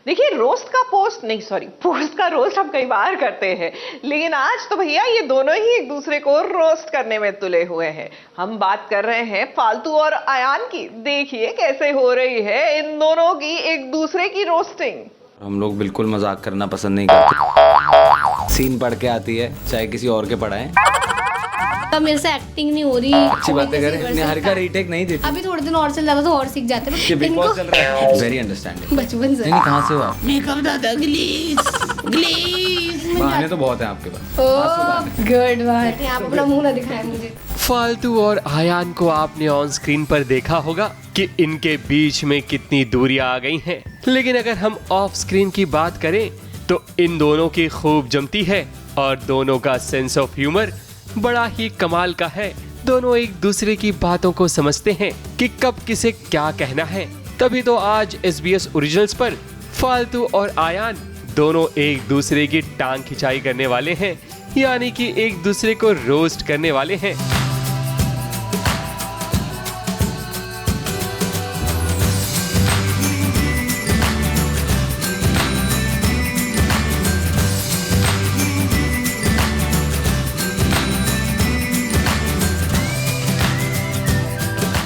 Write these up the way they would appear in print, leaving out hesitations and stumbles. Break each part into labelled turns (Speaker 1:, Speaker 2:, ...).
Speaker 1: देखिए पोस्ट का रोस्ट हम कई बार करते हैं, लेकिन आज तो भैया ये दोनों ही एक दूसरे को रोस्ट करने में तुले हुए हैं। हम बात कर रहे हैं फालतू और आयान की। देखिए कैसे हो रही है इन दोनों की एक दूसरे की रोस्टिंग।
Speaker 2: हम लोग बिल्कुल मजाक करना पसंद नहीं करते। सीन पढ़ के आती है, चाहे किसी और के पढ़ाएं।
Speaker 3: तब मेरे से एक्टिंग नहीं हो रही।
Speaker 2: अच्छी बातें करें। निहारिका रीटेक नहीं देती।
Speaker 3: अभी थोड़े दिन और चल जाता तो और सीख जाते।
Speaker 2: बिग बॉस चल रहा है। Very understanding.
Speaker 3: बचपन से।
Speaker 2: नहीं, कहाँ से हो आप?
Speaker 3: मेकअप दादा ग्लीज
Speaker 2: बहाने तो बहुत हैं आपके पास।
Speaker 3: ओह गुड बात है। आप अपना मुंह ना दिखाएं मुझे।
Speaker 4: फालतू और आयान को आपने ऑन स्क्रीन पर देखा होगा कि इनके बीच में कितनी दूरियां आ गई हैं। लेकिन अगर हम ऑफ स्क्रीन की बात करें तो इन दोनों की खूब जमती है और दोनों का सेंस ऑफ ह्यूमर बड़ा ही कमाल का है। दोनों एक दूसरे की बातों को समझते हैं कि कब किसे क्या कहना है। तभी तो आज SBS ओरिजिनल्स पर फालतू और आयान दोनों एक दूसरे की टांग खिंचाई करने वाले हैं, यानी कि एक दूसरे को रोस्ट करने वाले हैं।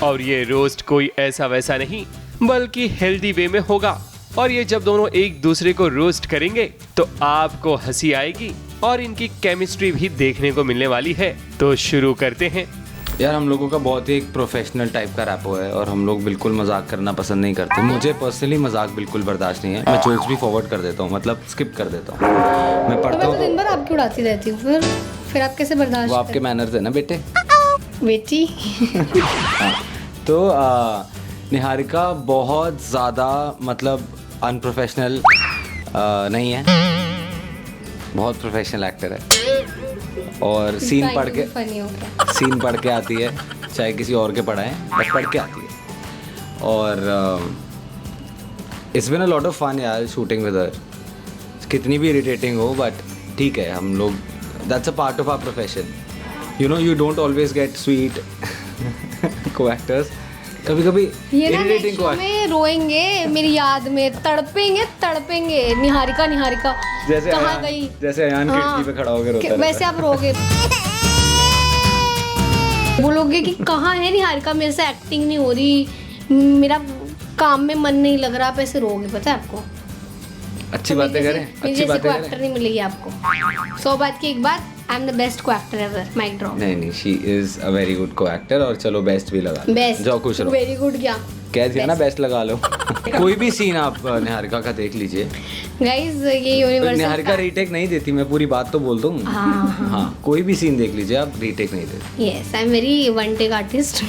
Speaker 4: और ये रोस्ट कोई ऐसा वैसा नहीं बल्कि हेल्दी वे में होगा। और ये जब दोनों एक दूसरे को रोस्ट करेंगे तो आपको हंसी आएगी और इनकी केमिस्ट्री भी देखने को मिलने वाली है। तो शुरू करते हैं।
Speaker 2: यार हम लोगों का बहुत ही एक प्रोफेशनल टाइप का रैपो है और हम लोग बिल्कुल मजाक करना पसंद नहीं करते। मुझे पर्सनली मजाक बिल्कुल बर्दाश्त नहीं है। मैं जोक्स भी फॉरवर्ड कर देता हूँ, मतलब स्किप कर देता हूँ। मैं पढ़ता
Speaker 3: तो
Speaker 2: हूँ
Speaker 3: दिन भर आपकी उड़ाती रहती हूँ। फिर आप कैसे बर्दाश्त?
Speaker 2: वो आपके मैनर्स है ना बेटे।
Speaker 3: बेटी।
Speaker 2: तो निहारिका बहुत ज़्यादा मतलब अनप्रोफेशनल नहीं है, बहुत प्रोफेशनल एक्टर है और सीन पढ़ के आती है, चाहे किसी और के पढ़ाएं, बट पढ़ के आती है। और it's been a lot of fun यार शूटिंग विद हर। कितनी भी इरिटेटिंग हो बट ठीक है, हम लोग that's a part of our profession. You know, you don't always get sweet co-actors. कभी कभी इरिटेटिंग को
Speaker 3: में रोएंगे मेरी याद में, तड़पेंगे निहारिका
Speaker 2: जैसे
Speaker 3: कहाँ गई,
Speaker 2: जैसे अयान खिड़की पे खड़ा होकर रोता
Speaker 3: वैसे आप रोगे। बोलोगे कि कहाँ है निहारिका, मेरे से एक्टिंग नहीं हो रही, मेरा काम में मन नहीं लग रहा, आप ऐसे रोगे। पता है आपको?
Speaker 2: अच्छी बातें करें, अच्छी बातें करें।
Speaker 3: एक्टर नहीं मिलेगी आपको। 100 बात की एक बात, I am the best co-actor ever. Mic drop.
Speaker 2: नहीं, she is a very good co-actor. और चलो बेस्ट भी लगा लो।
Speaker 3: बेस्ट
Speaker 2: जाओ खुश रहो।
Speaker 3: वेरी गुड क्या
Speaker 2: कह दिया ना, बेस्ट लगा लो। कोई भी सीन आप निहारिका का देख लीजिए
Speaker 3: गाइस, ये यूनिवर्सल।
Speaker 2: निहारिका रीटेक नहीं देती, मैं पूरी बात तो बोल दूं। हाँ, कोई भी सीन देख लीजिए आप, रीटेक नहीं देती।
Speaker 3: Yes, I am very one take artist.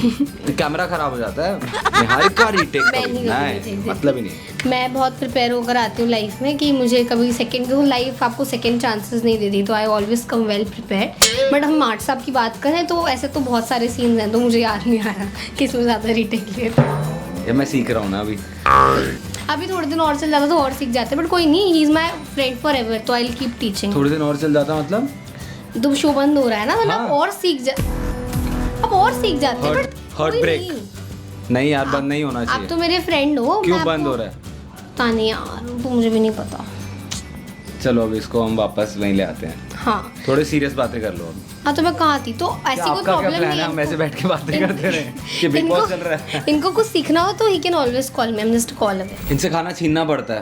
Speaker 2: Camera खराब हो जाता है। निहारिका रीटेक नहीं, मतलब ही नहीं।
Speaker 3: मैं बहुत प्रिपेयर होकर आती हूँ लाइफ में कि मुझे कभी सेकंड, लाइफ आपको सेकंड चांसेस नहीं देती, तो I always come well prepared. But हम आर्ट साहब की बात करें तो ऐसे तो बहुत सारे सीन्स हैं, तो मुझे याद नहीं आ रहा किसमें ज़्यादा रीटेक लिए।
Speaker 2: ये मैं सीख रहा हूँ ना
Speaker 3: अभी थोड़े दिन और चल जाता तो और सीख जाते, बट कोई नहीं, he is my friend for ever, तो आई विल कीप टीचिंग।
Speaker 2: थोड़े दिन और चल जाता मतलब
Speaker 3: तो शो बंद हो रहा है ना, मतलब
Speaker 2: हाँ।
Speaker 3: और सीख जाते, बट
Speaker 2: हार्ट ब्रेक नहीं यार, बंद नहीं होना चाहिए।
Speaker 3: आप तो मेरे फ्रेंड हो।
Speaker 2: क्यों बंद हो रहा है
Speaker 3: पता नहीं यार, तो मुझे भी नहीं पता।
Speaker 2: चलो अब इसको हम वापस वहीं ले आते हैं।
Speaker 3: हाँ,
Speaker 2: थोड़े सीरियस बातें कर लो अब।
Speaker 3: हाँ तो मैं कहाँ थी, तो ऐसी कोई प्रॉब्लम नहीं है।
Speaker 2: हम ऐसे बैठ के बातें करते रहे कि बिग बॉस चल रहा है।
Speaker 3: इनको कुछ सीखना हो तो he can always call me, I am just call away.
Speaker 2: इनसे खाना छीनना पड़ता है।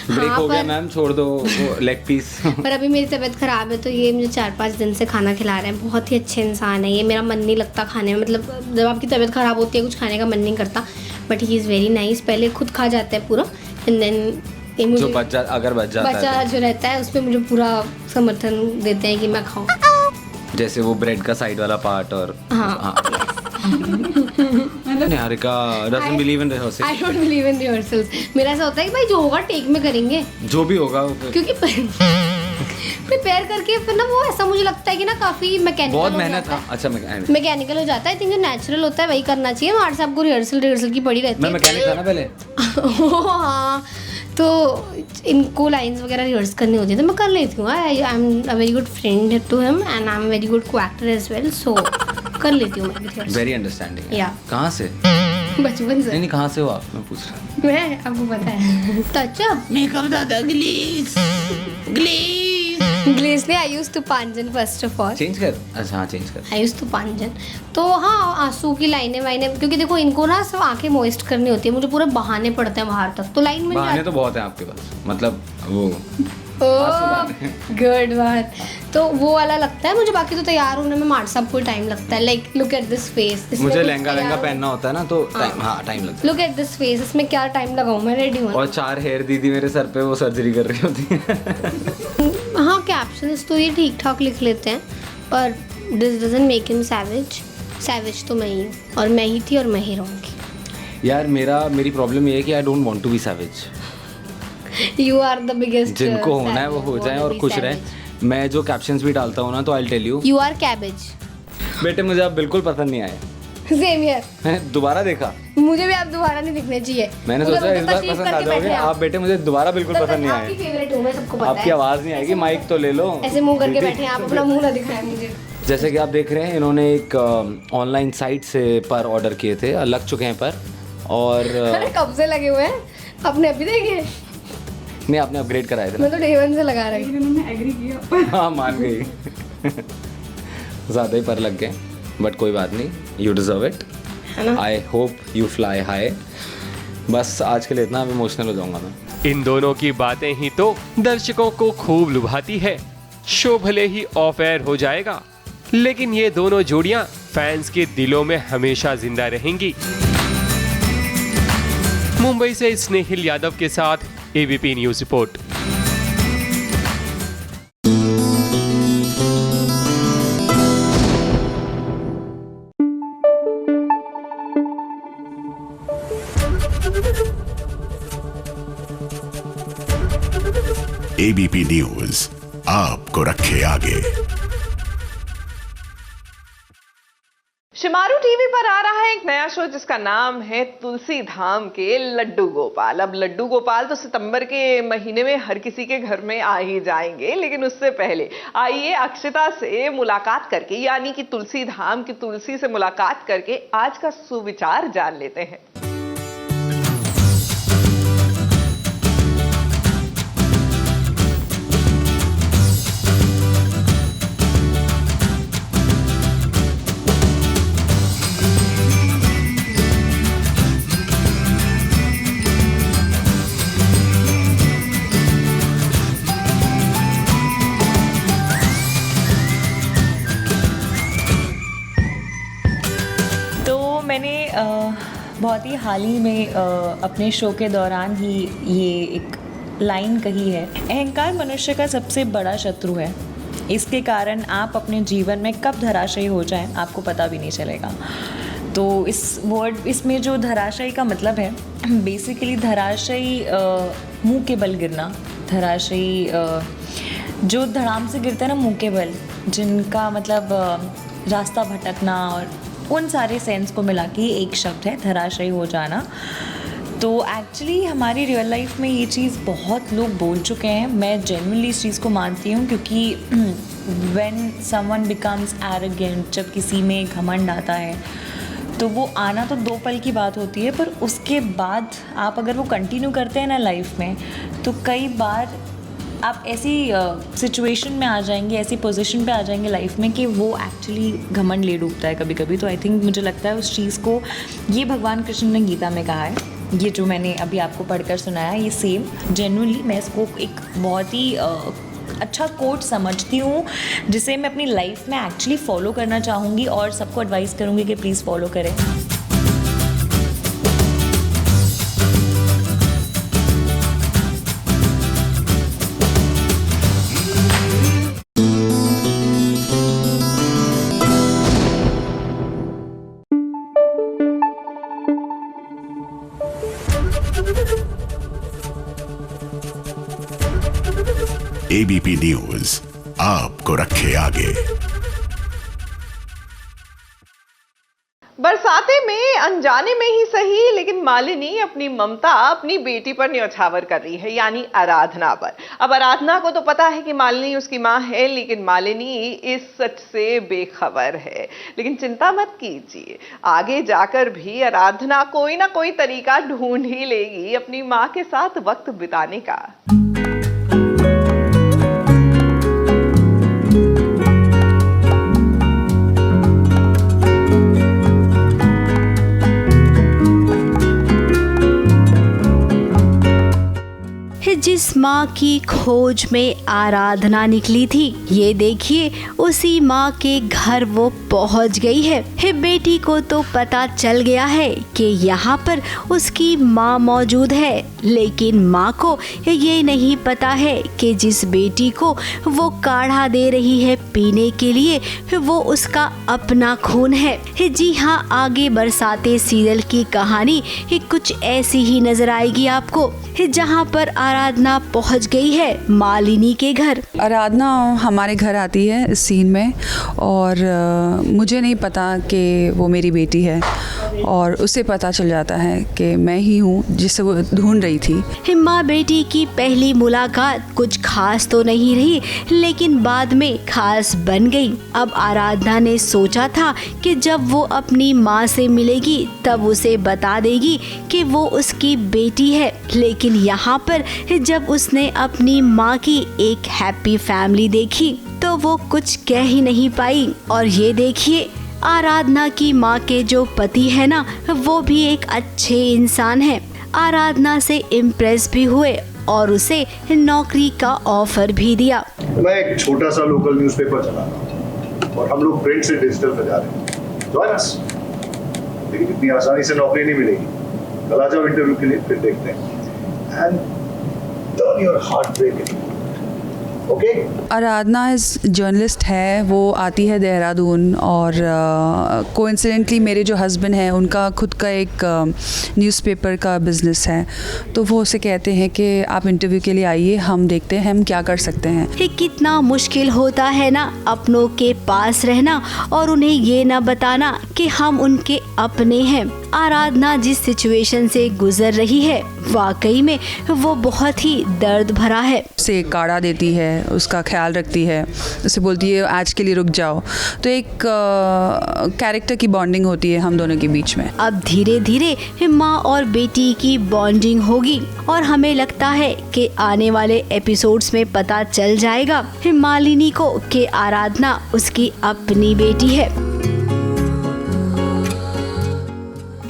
Speaker 2: ब्रेक हो गया मैम, छोड़ दो वो लेग पीस।
Speaker 3: पर अभी मेरी तबीयत खराब है तो ये मुझे 4-5 दिन से खाना खिला रहे हैं। बहुत ही अच्छे इंसान है ये। मेरा मन नहीं लगता खाने में, मतलब जब आपकी तबीयत खराब होती है कुछ खाने का मन नहीं करता, but he is very nice. पहले खुद खा जाता है पूरा, एंड देन
Speaker 2: जो बच जाता
Speaker 3: जो रहता है उस पर मुझे पूरा समर्थन देते हैं कि मैं खाऊं।
Speaker 2: जैसे वो ब्रेड का साइड वाला पार्ट। और
Speaker 3: हाँ।
Speaker 2: Niharika doesn't believe in rehearsals.
Speaker 3: I don't believe in rehearsals. मेरा ऐसा होता है कि भाई जो होगा टेक में करेंगे,
Speaker 2: जो भी होगा
Speaker 3: क्योंकि प्रिपेयर करके फिर ना वो ऐसा मुझे लगता है कि ना काफी मैकेनिकल
Speaker 2: बहुत मेहनत है। अच्छा
Speaker 3: मैकेनिकल हो जाता है। आई थिंक जो नेचुरल होता है वही करना चाहिए। हमारे साहब को रिहर्सल की पड़ी रहती है।
Speaker 2: मैं मैकेनिक था ना पहले।
Speaker 3: हाँ, तो इनको लाइंस वगैरह रिहर्स करनी होती है तो मैं कर लेती हूँ। I am a very good friend to him and I am very good co-actor as well, so कर लेती हूँ मैं।
Speaker 2: Very understanding.
Speaker 3: या
Speaker 2: कहाँ से?
Speaker 3: बचपन से।
Speaker 2: नहीं कहाँ से हो आप, मैं पूछ रहा हूँ।
Speaker 3: मैं आपको पता है टचअप
Speaker 5: मेकअप दादा ग्लेज ग्लेज
Speaker 3: ग्लेस ने आई यूज टू पांजन फर्स्ट ऑफ ऑल।
Speaker 2: चेंज कर, अच्छा हाँ चेंज कर।
Speaker 3: आई यूज टू पांजन। तो हाँ आंसू की लाइनें वाइनें, क्योंकि देखो इनको ना सिर्फ आंखें मॉइस्ट करनी होती है, मुझे पूरे बहाने पड़ते हैं बाहर तक, तो लाइन में
Speaker 2: बहाने तो बहुत हैं आपके पास, मतलब वो
Speaker 3: गुड बात। तो वो वाला लगता है मुझे, बाकी तो तैयार होने में मार्ट साहब को टाइम लगता है। Like look at this face.
Speaker 2: मुझे लहंगा पहनना होता है ना, तो टाइम, हाँ टाइम लगता
Speaker 3: लुक एट दिस फेस, इसमें क्या टाइम लगाऊं, मैं रेडी हूँ।
Speaker 2: है। और 4 हेयर दीदी मेरे सर पे वो सर्जरी कर रही होती है।
Speaker 3: हाँ कैप्शंस तो ये ठीक ठाक लिख लेते हैं, पर this doesn't make him savage. Savage तो मैं ही हूँ, और मैं ही थी और मैं ही रहूँगी।
Speaker 2: यार मेरी प्रॉब्लम ये है कि I don't want to be savage.
Speaker 3: You are the biggest.
Speaker 2: जिनको होना है वो हो जाए और खुश रहें। मैं जो कैप्शंस भी डालता हूँ ना, तो I tell
Speaker 3: you are cabbage.
Speaker 2: बेटे मुझे आप बिल्कुल पसंद नहीं आए।
Speaker 3: Same here.
Speaker 2: मैंने दोबारा देखा,
Speaker 3: मुझे भी आप दोबारा नहीं दिखने चाहिए।
Speaker 2: मैंने
Speaker 3: उधर
Speaker 2: सोचा इस बार
Speaker 3: तशरीफ
Speaker 2: पसंद आ
Speaker 3: करके
Speaker 2: जाओगे
Speaker 3: बैठे
Speaker 2: आप। बेटे मुझे दोबारा बिल्कुल
Speaker 3: तो
Speaker 2: पसंद नहीं
Speaker 3: आपकी
Speaker 2: आए।
Speaker 3: फेवरेट हूँ मैं, सबको पता है।
Speaker 2: आपकी आवाज़ नहीं आएगी, माइक तो ले लो।
Speaker 3: ऐसे मुंह करके
Speaker 2: दीदी।
Speaker 3: बैठे हैं आप, अपना मुंह ना दिखाएं मुझे।
Speaker 2: जैसे कि आप देख रहे हैं, इन्होंने एक ऑनलाइन साइट से पर ऑर्डर किए थे, लग चुके हैं पर, और
Speaker 3: अरे कब से लगे हुए हैं, आपने अभी देखे?
Speaker 2: नहीं आपने अपग्रेड कराए थे ना।
Speaker 3: मैं तो डे 1 से लगा रही हूँ।
Speaker 2: हाँ मान गई। ज़्यादा ही पर लग गए, बट कोई बात नहीं, you deserve it. I hope you fly high. बस आज के लिए इतना, अब इमोशनल हो जाऊंगा मैं।
Speaker 4: इन दोनों की बातें ही तो दर्शकों को खूब लुभाती है। शो भले ही ऑफ एयर हो जाएगा, लेकिन ये दोनों जोड़ियां फैंस के दिलों में हमेशा जिंदा रहेंगी। मुंबई से स्नेहिल यादव के साथ ABP news report.
Speaker 6: ABP news आपको रखे आगे।
Speaker 1: शिमारू टीवी पर आ रहा है एक नया शो जिसका नाम है तुलसी धाम के लड्डू गोपाल। अब लड्डू गोपाल तो सितंबर के महीने में हर किसी के घर में आ ही जाएंगे, लेकिन उससे पहले आइए अक्षिता से मुलाकात करके, यानी कि तुलसी धाम की तुलसी से मुलाकात करके आज का सुविचार जान लेते हैं।
Speaker 7: मैंने बहुत ही हाल ही में अपने शो के दौरान ही ये एक लाइन कही है, अहंकार मनुष्य का सबसे बड़ा शत्रु है। इसके कारण आप अपने जीवन में कब धराशायी हो जाएं आपको पता भी नहीं चलेगा। तो इसमें जो धराशायी का मतलब है, बेसिकली धराशायी मुंह के बल गिरना, धराशायी जो धड़ाम से गिरते हैं ना मुंह के बल, जिनका मतलब रास्ता भटकना, और उन सारे सेंस को मिला के एक शब्द है धराशायी हो जाना। तो एक्चुअली हमारी रियल लाइफ में ये चीज़ बहुत लोग बोल चुके हैं। मैं जेन्युइनली इस चीज़ को मानती हूँ, क्योंकि व्हेन समवन बिकम्स एरोगेंट, जब किसी में घमंड आता है तो वो आना तो 2 पल की बात होती है, पर उसके बाद आप अगर वो कंटिन्यू करते हैं ना लाइफ में, तो कई बार आप ऐसी सिचुएशन में आ जाएंगे, ऐसी पोजीशन पे आ जाएंगे लाइफ में कि वो एक्चुअली घमंड ले डूबता है कभी कभी। तो आई थिंक मुझे लगता है उस चीज़ को, ये भगवान कृष्ण ने गीता में कहा है, ये जो मैंने अभी आपको पढ़कर सुनाया, ये सेम जेन्युइनली मैं इसको एक बहुत ही अच्छा कोट समझती हूँ, जिसे मैं अपनी लाइफ में एक्चुअली फॉलो करना चाहूँगी और सबको एडवाइस करूँगी कि प्लीज़ फॉलो करें।
Speaker 6: एबीपी न्यूज आपको रखे आगे।
Speaker 1: बरसाते में अनजाने में ही सही, लेकिन मालिनी अपनी ममता अपनी बेटी पर न्यौछावर कर रही है, यानी आराधना पर। अब आराधना को तो पता है कि मालिनी उसकी माँ है, लेकिन मालिनी इस सच से बेखबर है। लेकिन चिंता मत कीजिए, आगे जाकर भी आराधना कोई ना कोई तरीका ढूंढ ही लेगी अपनी माँ के साथ वक्त बिताने का।
Speaker 8: जिस माँ की खोज में आराधना निकली थी, ये देखिए उसी माँ के घर वो पहुँच गई है। बेटी को तो पता चल गया है कि यहाँ पर उसकी माँ मौजूद है, लेकिन माँ को ये नहीं पता है कि जिस बेटी को वो काढ़ा दे रही है पीने के लिए, वो उसका अपना खून है। जी हाँ, आगे बरसाते सीरियल की कहानी कुछ ऐसी ही नजर आएगी आपको, जहाँ पर आराधना पहुँच गई है मालिनी के घर।
Speaker 9: आराधना हमारे घर आती है इस सीन में, और मुझे नहीं पता कि वो मेरी बेटी है, और उसे पता चल जाता है कि मैं ही हूँ जिसे वो ढूंढ रही थी।
Speaker 8: माँ बेटी की पहली मुलाकात कुछ खास तो नहीं रही, लेकिन बाद में खास बन गई। अब आराधना ने सोचा था कि जब वो अपनी माँ से मिलेगी तब उसे बता देगी कि वो उसकी बेटी है, लेकिन यहाँ पर जब उसने अपनी माँ की एक हैप्पी फैमिली देखी तो वो कुछ कह ही नहीं पाई। और ये देखिए, आराधना की माँ के जो पति है ना, वो भी एक अच्छे इंसान है। आराधना से इम्प्रेस भी हुए और उसे नौकरी का ऑफर भी दिया।
Speaker 10: मैं एक छोटा सा लोकल न्यूज़पेपर चला रहा हूँ और हम लोग प्रिंट से डिजिटल पे जा रहे हैं। Join us। लेकिन इतनी आसानी से नौकरी नहीं मिलेगी। कल आ जाओ इंटरव्यू के लिए, फिर देखते हैं। And turn your heart breaking।
Speaker 9: आराधना इस जर्नलिस्ट है, वो आती है देहरादून, और कोइंसिडेंटली मेरे जो हस्बैंड हैं उनका खुद का एक न्यूज़पेपर का बिजनेस है, तो वो उसे कहते हैं कि आप इंटरव्यू के लिए आइए, हम देखते हैं हम क्या कर सकते हैं।
Speaker 8: कितना मुश्किल होता है ना अपनों के पास रहना और उन्हें ये ना बताना कि हम उनके अपने हैं। आराधना जिस सिचुएशन से गुजर रही है, वाकई में वो बहुत ही दर्द भरा है।
Speaker 9: उसे काढ़ा देती है, उसका ख्याल रखती है, उसे बोलती है आज के लिए रुक जाओ, तो एक कैरेक्टर की बॉन्डिंग होती है हम दोनों के बीच में।
Speaker 8: अब धीरे धीरे माँ और बेटी की बॉन्डिंग होगी और हमें लगता है कि आने वाले एपिसोड्स में पता चल जाएगा मालिनी को कि आराधना उसकी अपनी बेटी है।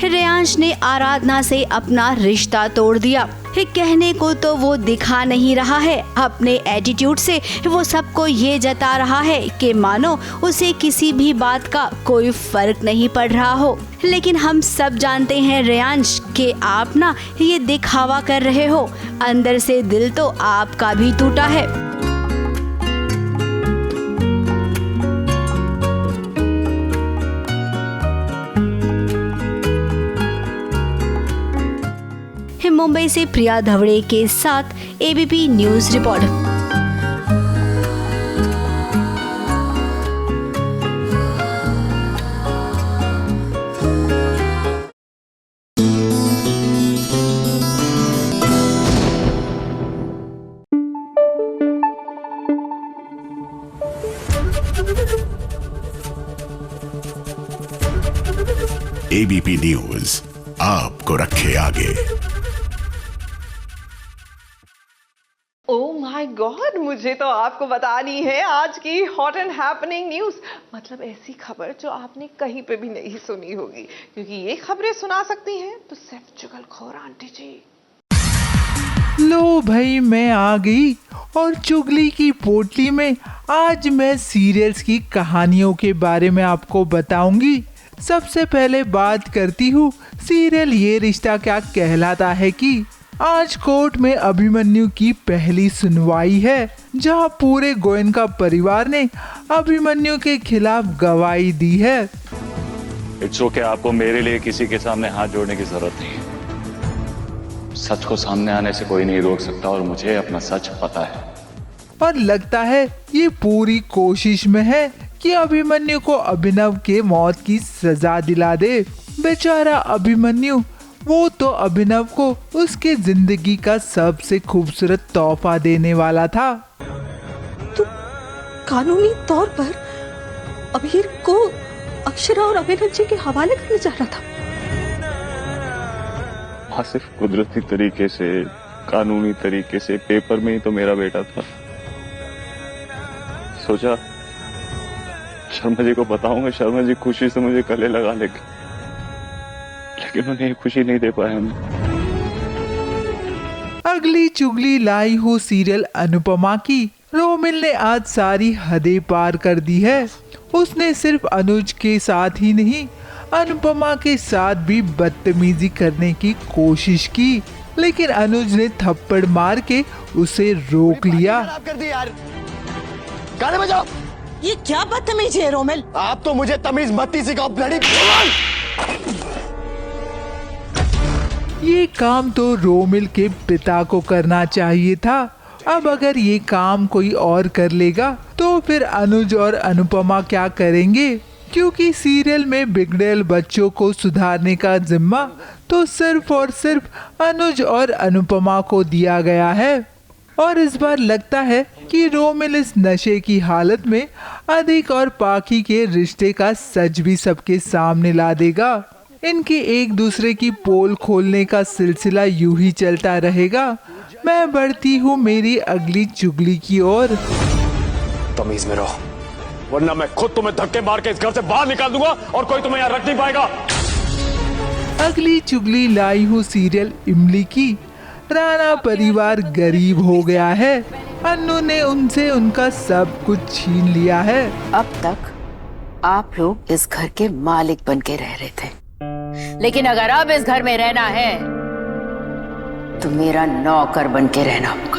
Speaker 8: रेयांश ने आराधना से अपना रिश्ता तोड़ दिया। कहने को तो वो दिखा नहीं रहा है, अपने एटीट्यूड से वो सबको ये जता रहा है कि मानो उसे किसी भी बात का कोई फर्क नहीं पड़ रहा हो। लेकिन हम सब जानते हैं रेयांश कि आप ना ये दिखावा कर रहे हो, अंदर से दिल तो आपका भी टूटा है। मुंबई से प्रिया धवड़े के साथ ABP news report.
Speaker 6: ABP news आपको रखे आगे।
Speaker 1: ओह माय गॉड, मुझे तो आपको बतानी है आज की हॉट एंड हैपनिंग न्यूज, मतलब ऐसी खबर जो आपने कहीं पे भी नहीं सुनी होगी, क्योंकि ये खबरें सुना सकती हैं तो सिर्फ चुगलखोर आंटी जी।
Speaker 11: लो भाई, मैं आ गई और चुगली की पोटली में आज मैं सीरियल्स की कहानियों के बारे में आपको बताऊंगी। सबसे पहले बात करती हूँ सीरियल ये रिश्ता क्या कहलाता है की। आज कोर्ट में अभिमन्यु की पहली सुनवाई है, जहां पूरे गोयनका परिवार ने अभिमन्यु के खिलाफ गवाही दी है।
Speaker 12: इट्स ओके, आपको मेरे लिए किसी के सामने हाथ जोड़ने की जरूरत नहीं है। सच को सामने आने से कोई नहीं रोक सकता और मुझे अपना सच पता है।
Speaker 11: और लगता है ये पूरी कोशिश में है कि अभिमन्यु को अभिनव के मौत की सजा दिला दे। बेचारा अभिमन्यु, वो तो अभिनव को उसके जिंदगी का सबसे खूबसूरत तोहफा देने वाला था।
Speaker 13: तो कानूनी तौर पर अबीर को अक्षरा और अभिनव जी के हवाले करने जा रहा था।
Speaker 12: हाँ, सिर्फ कुदरती तरीके से, कानूनी तरीके से, पेपर में ही तो मेरा बेटा था। सोचा शर्मा जी को बताऊंगा, शर्मा जी खुशी से मुझे गले लगा लेंगे, लेकिन उन्हें खुशी नहीं दे पाए हम।
Speaker 11: अगली चुगली लाई हूँ सीरियल अनुपमा की। रोमिल ने आज सारी हदें पार कर दी है। उसने सिर्फ अनुज के साथ ही नहीं, अनुपमा के साथ भी बदतमीजी करने की कोशिश की, लेकिन अनुज ने थप्पड़ मार के उसे रोक लिया।
Speaker 14: कर दी यार, गाने बजाओ।
Speaker 13: ये क्या बदतमीजी है रोमिल?
Speaker 14: आप तो मुझे तमीज मत ही सिखाओ ब्लडी।
Speaker 11: ये काम तो रोमिल के पिता को करना चाहिए था। अब अगर ये काम कोई और कर लेगा तो फिर अनुज और अनुपमा क्या करेंगे? क्योंकि सीरियल में बिगड़ेल बच्चों को सुधारने का जिम्मा तो सिर्फ और सिर्फ अनुज और अनुपमा को दिया गया है। और इस बार लगता है कि रोमिल इस नशे की हालत में अधिक और पाखी के रिश्ते का सच भी सबके सामने ला देगा। इनके एक दूसरे की पोल खोलने का सिलसिला यूं ही चलता रहेगा। मैं बढ़ती हूँ मेरी अगली चुगली की ओर।
Speaker 14: तमीज में रहो, वरना मैं खुद तुम्हें धक्के मार के इस घर से बाहर निकाल दूंगा और कोई तुम्हें यहाँ रख नहीं पाएगा।
Speaker 11: अगली चुगली लाई हूँ सीरियल इमली की। राणा परिवार गरीब हो गया है। अन्नू ने उनसे उनका सब कुछ छीन लिया है।
Speaker 15: अब तक आप लोग इस घर के मालिक बन के रह रहे थे, लेकिन अगर अब इस घर में रहना है तो मेरा नौकर बन के रहना होगा।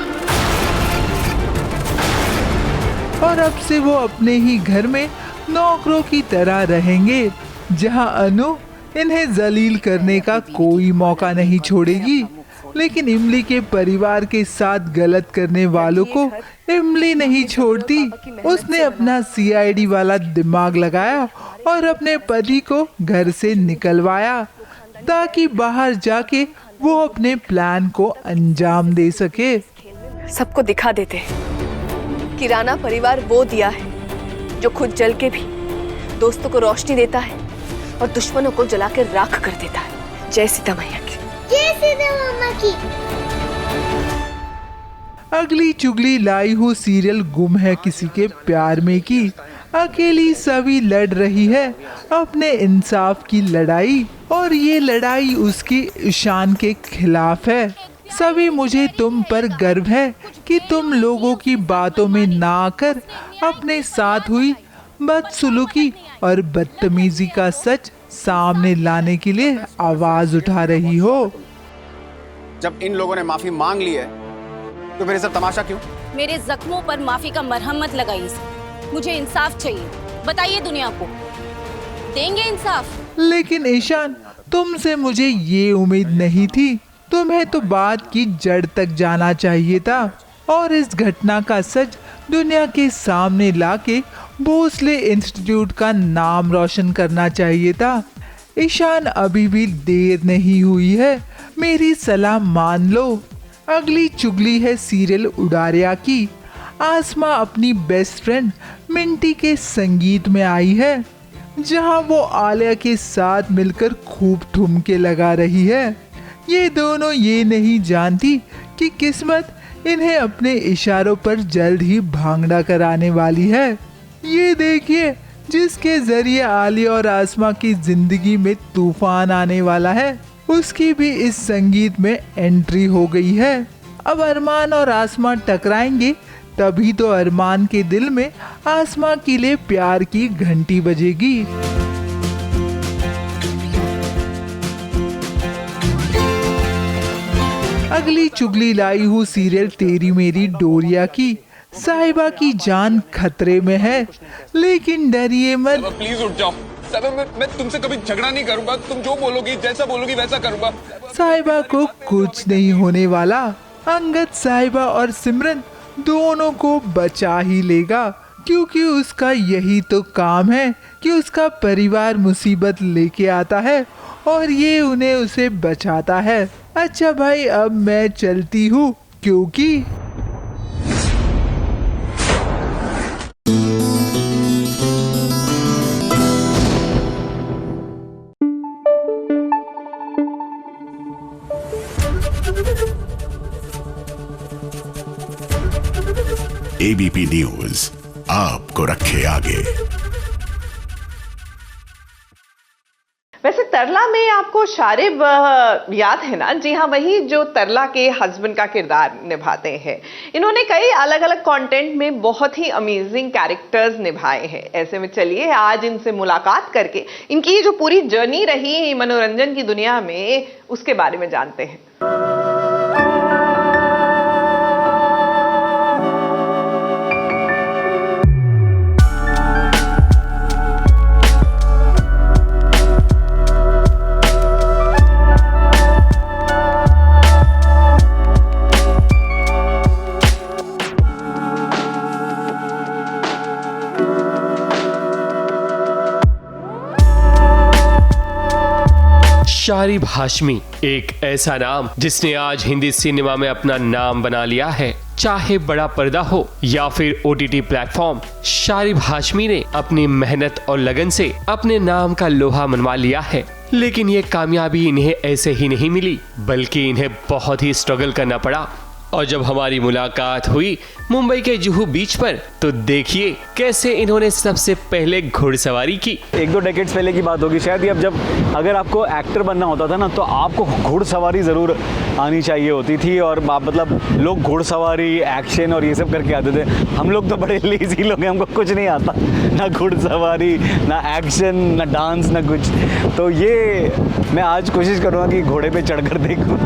Speaker 11: और अब से वो अपने ही घर में नौकरों की तरह रहेंगे, जहां अनु इन्हें जलील करने का कोई मौका नहीं छोड़ेगी। लेकिन इमली के परिवार के साथ गलत करने वालों को इमली नहीं छोड़ती। उसने अपना CID वाला दिमाग लगाया और अपने पति को घर से निकलवाया ताकि बाहर जाके वो अपने प्लान को अंजाम दे सके।
Speaker 13: सबको दिखा देते हैं कि राणा परिवार वो दिया है जो खुद जल के भी दोस्तों को रोशनी देता है और दुश्मनों को जला के राख कर देता है। जय सीता मैया की। जय सीता मामा की।
Speaker 11: अगली चुगली लाई हूँ सीरियल गुम है किसी के प्यार में की। अकेली सभी लड़ रही है अपने इंसाफ की लड़ाई, और ये लड़ाई उसकी ईशान के खिलाफ है। सभी मुझे तुम पर गर्व है कि तुम लोगों की बातों में ना आकर अपने साथ हुई बदसलूकी और बदतमीजी का सच सामने लाने के लिए आवाज उठा रही हो।
Speaker 14: जब इन लोगों ने माफी मांग ली है तो फिर सब तमाशा क्यों?
Speaker 16: मेरे जख्मों पर माफी का मरहम मत लगाइए। मुझे इंसाफ चाहिए। बताइए दुनिया को, देंगे इंसाफ?
Speaker 11: लेकिन ईशान, तुमसे मुझे ये उम्मीद नहीं थी। तुम्हें तो बात की जड़ तक जाना चाहिए था और इस घटना का सच दुनिया के सामने लाके भोसले इंस्टीट्यूट का नाम रोशन करना चाहिए था। ईशान, अभी भी देर नहीं हुई है, मेरी सलाह मान लो। अगली चुगली है सीरियल उडारिया की। आसमा अपनी बेस्ट फ्रेंड मिंटी के संगीत में आई है, जहां वो आलिया के साथ मिलकर खूब ठुमके लगा रही है। ये दोनों ये नहीं जानती कि किस्मत इन्हें अपने इशारों पर जल्द ही भांगड़ा कराने वाली है। ये देखिए, जिसके जरिए आलिया और आसमा की जिंदगी में तूफान आने वाला है, उसकी भी इस संगीत में एंट्री हो गई है। अब अरमान और आसमा टकराएंगे, तभी तो अरमान के दिल में आसमा के लिए प्यार की घंटी बजेगी। अगली चुगली लाई हूँ सीरियल तेरी मेरी डोरिया की। साहिबा की जान खतरे में है, लेकिन डरिए मत।
Speaker 17: प्लीज उठ जाओ। मैं तुमसे कभी झगड़ा नहीं करूंगा। तुम जो बोलोगी, जैसा बोलोगी वैसा करूंगा।
Speaker 11: साहिबा को कुछ नहीं होने वाला। अंगद साहिबा और सिमरन दोनों को बचा ही लेगा, क्योंकि उसका यही तो काम है कि उसका परिवार मुसीबत लेके आता है और ये उन्हें उसे बचाता है। अच्छा भाई अब मैं चलती हूँ क्योंकि
Speaker 6: एबीपी न्यूज आपको रखे आगे।
Speaker 1: वैसे तरला में आपको शारिब याद है ना? जी हाँ, वही जो तरला के हस्बैंड का किरदार निभाते हैं। इन्होंने कई अलग अलग कंटेंट में बहुत ही अमेजिंग कैरेक्टर्स निभाए हैं। ऐसे में चलिए आज इनसे मुलाकात करके इनकी जो पूरी जर्नी रही मनोरंजन की दुनिया में उसके बारे में जानते हैं।
Speaker 4: शारिब हाशमी एक ऐसा नाम जिसने आज हिंदी सिनेमा में अपना नाम बना लिया है। चाहे बड़ा पर्दा हो या फिर ओटीटी प्लेटफॉर्म, शारिब हाशमी ने अपनी मेहनत और लगन से अपने नाम का लोहा मनवा लिया है। लेकिन ये कामयाबी इन्हें ऐसे ही नहीं मिली, बल्कि इन्हें बहुत ही स्ट्रगल करना पड़ा। और जब हमारी मुलाकात हुई मुंबई के जुहू बीच पर, तो देखिए कैसे इन्होंने सबसे पहले घुड़सवारी की।
Speaker 14: 1-2 डेकेड्स पहले की बात होगी शायद, अब जब अगर आपको एक्टर बनना होता था ना, तो आपको घुड़सवारी ज़रूर आनी चाहिए होती थी। और मतलब लोग घुड़सवारी, एक्शन और ये सब करके आते थे। हम लोग तो बड़े लेजी लोग हैं, हमको कुछ नहीं आता, ना घुड़सवारी, ना एक्शन, ना डांस, ना कुछ। तो ये मैं आज कोशिश करूँगा कि घोड़े पर चढ़ कर देखूँ।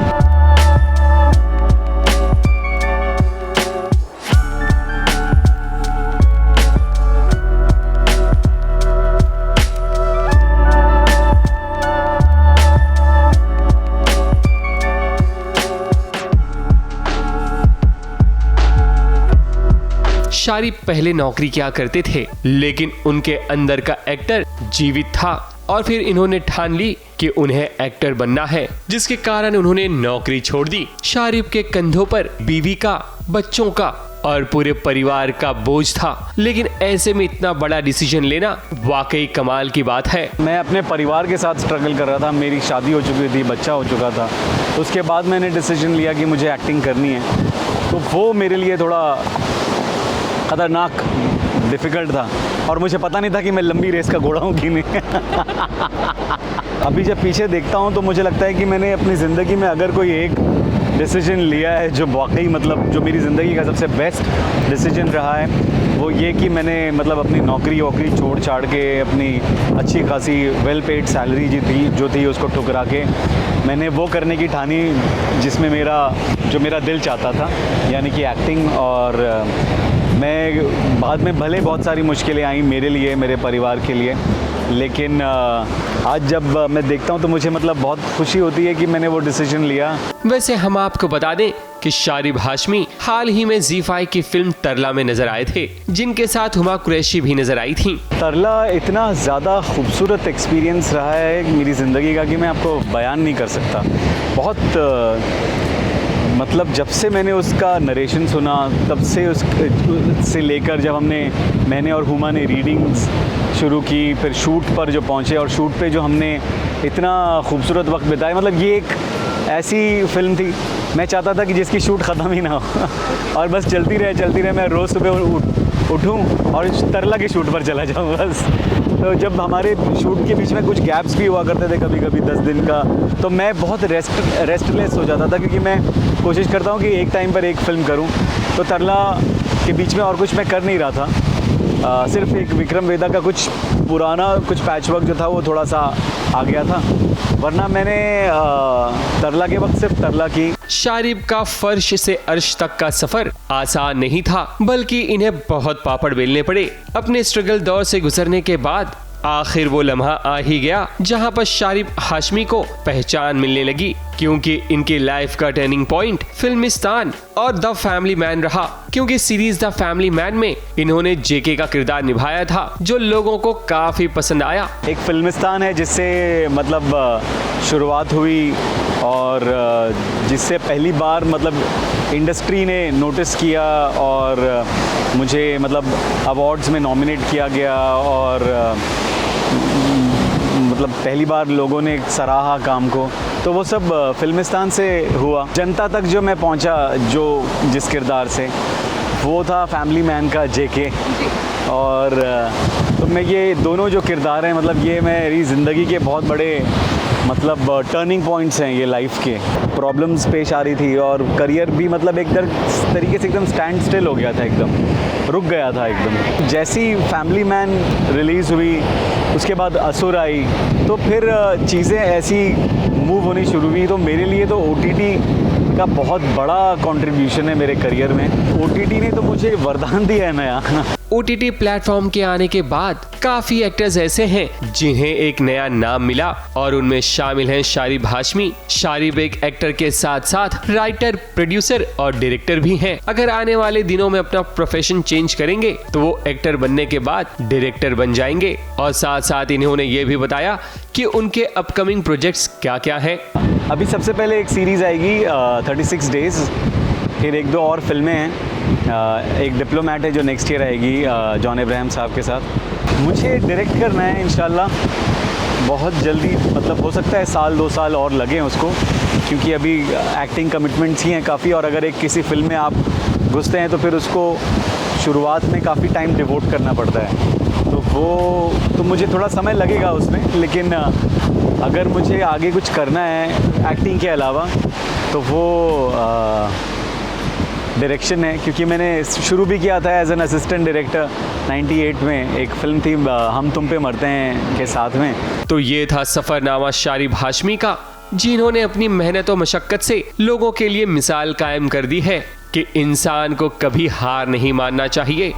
Speaker 4: शारिब पहले नौकरी किया करते थे, लेकिन उनके अंदर का एक्टर जीवित था और फिर इन्होंने ठान ली कि उन्हें एक्टर बनना है, जिसके कारण उन्होंने नौकरी छोड़ दी। शारिब के कंधों पर बीवी का, बच्चों का और पूरे परिवार का बोझ था, लेकिन ऐसे में इतना बड़ा डिसीजन लेना वाकई कमाल की बात है।
Speaker 14: मैं अपने परिवार के साथ स्ट्रगल कर रहा था। मेरी शादी हो चुकी थी, बच्चा हो चुका था। उसके बाद मैंने डिसीजन लिया कि मुझे एक्टिंग करनी है, तो वो मेरे लिए थोड़ा खतरनाक, डिफ़िकल्ट था और मुझे पता नहीं था कि मैं लंबी रेस का घोड़ा हूँ कि नहीं। अभी जब पीछे देखता हूँ तो मुझे लगता है कि मैंने अपनी ज़िंदगी में अगर कोई एक डिसीजन लिया है जो वाकई मतलब जो मेरी ज़िंदगी का सबसे बेस्ट डिसीजन रहा है, वो ये कि मैंने मतलब अपनी नौकरी वोकरी छोड़ छाड़ के अपनी अच्छी खासी वेल पेड सैलरी जो थी उसको ठुकरा के मैंने वो करने की ठानी जिसमें मेरा दिल चाहता था, यानी कि एक्टिंग। और मैं बाद में भले बहुत सारी मुश्किलें आई मेरे लिए, मेरे परिवार के लिए, लेकिन आज जब मैं देखता हूँ तो मुझे मतलब बहुत खुशी होती है कि मैंने वो डिसीजन लिया।
Speaker 4: वैसे हम आपको बता दें कि शारिब हाशमी हाल ही में ZEE5 की फिल्म तरला में नजर आए थे, जिनके साथ हुमा कुरैशी भी नजर आई थी।
Speaker 14: तरला इतना ज़्यादा खूबसूरत एक्सपीरियंस रहा है मेरी ज़िंदगी का कि मैं आपको बयान नहीं कर सकता। बहुत मतलब जब से मैंने उसका नरेशन सुना तब से उससे लेकर जब मैंने और हुमा ने रीडिंग्स शुरू की, फिर शूट पर जो पहुँचे और शूट पे जो हमने इतना खूबसूरत वक्त बिताया, मतलब ये एक ऐसी फिल्म थी मैं चाहता था कि जिसकी शूट ख़त्म ही ना हो और बस चलती रहे। मैं रोज़ सुबह उठूँ और तरला की शूट पर चला जाऊँ बस। तो जब हमारे शूट के बीच में कुछ गैप्स भी हुआ करते थे, कभी 10 दिन का, तो मैं बहुत रेस्टलेस हो जाता था, क्योंकि मैं कोशिश करता हूँ कि एक टाइम पर एक फ़िल्म करूँ। तो तरला के बीच में और कुछ मैं कर नहीं रहा था, सिर्फ एक विक्रम वेदा का कुछ पुराना पैचवर्क जो था वो थोड़ा सा आ गया था, वरना मैंने तरला के वक्त सिर्फ तरला की।
Speaker 4: शारिब का फर्श से अर्श तक का सफर आसान नहीं था, बल्कि इन्हें बहुत पापड़ बेलने पड़े। अपने स्ट्रगल दौर से गुजरने के बाद आखिर वो लम्हा आ ही गया जहां पर शारिब हाशमी को पहचान मिलने लगी क्योंकि इनकी लाइफ का टर्निंग पॉइंट फिल्मिस्तान और द फैमिली मैन रहा, क्योंकि सीरीज द फैमिली मैन में इन्होंने जेके का किरदार निभाया था जो लोगों को काफी पसंद आया।
Speaker 14: एक फिल्मिस्तान है जिससे मतलब शुरुआत हुई और जिससे पहली बार मतलब इंडस्ट्री ने नोटिस किया और मुझे मतलब अवार्ड्स में नॉमिनेट किया गया और मतलब पहली बार लोगों ने सराहा काम को, तो वो सब फिल्मिस्तान से हुआ। जनता तक जो मैं पहुंचा जो जिस किरदार से, वो था फैमिली मैन का जेके। और तो मैं ये दोनों जो किरदार हैं मतलब ये मेरी ज़िंदगी के बहुत बड़े मतलब टर्निंग पॉइंट्स हैं ये लाइफ के। प्रॉब्लम्स पेश आ रही थी और करियर भी मतलब एक तरीके से एकदम स्टैंड स्टिल हो गया था, एकदम रुक गया था एकदम। जैसी फैमिली मैन रिलीज़ हुई उसके बाद असुर आई तो फिर चीज़ें ऐसी मूव होनी शुरू हुई। तो मेरे लिए तो OTT का बहुत बड़ा कंट्रीब्यूशन है मेरे करियर में। OTT ने तो मुझे वरदान दिया है नया।
Speaker 4: OTT प्लेटफॉर्म के आने के बाद काफी एक्टर्स ऐसे हैं जिन्हें एक नया नाम मिला और उनमें शामिल हैं शारिब हाशमी। शारिब एक एक्टर के साथ साथ राइटर, प्रोड्यूसर और डायरेक्टर भी हैं। अगर आने वाले दिनों में अपना प्रोफेशन चेंज करेंगे तो वो एक्टर बनने के बाद डायरेक्टर बन जाएंगे। और साथ साथ इन्होंने ये भी बताया कि उनके अपकमिंग प्रोजेक्ट्स क्या क्या हैं।
Speaker 14: अभी सबसे पहले एक सीरीज़ आएगी 36 डेज, फिर एक दो और फिल्में हैं। एक डिप्लोमेट है जो नेक्स्ट ईयर आएगी जॉन अब्राहम साहब के साथ। मुझे डायरेक्ट करना है इंशाल्लाह बहुत जल्दी, मतलब हो सकता है 1-2 साल और लगें उसको, क्योंकि अभी एक्टिंग कमिटमेंट्स ही हैं काफ़ी। और अगर एक किसी फिल्म में आप घुसते हैं तो फिर उसको शुरुआत में काफ़ी टाइम डिवोट करना पड़ता है, तो मुझे थोड़ा समय लगेगा उसमें। लेकिन अगर मुझे आगे कुछ करना है एक्टिंग के अलावा तो वो डायरेक्शन है, क्योंकि मैंने शुरू भी किया था एज एन असिस्टेंट डायरेक्टर 98 में। एक फिल्म थी हम तुम पे मरते हैं के साथ में।
Speaker 4: तो ये था सफरनामा शारिब हाशमी का, जिन्होंने अपनी मेहनत और मशक्कत से लोगों के लिए मिसाल कायम कर दी है कि इंसान को कभी हार नहीं मानना चाहिए।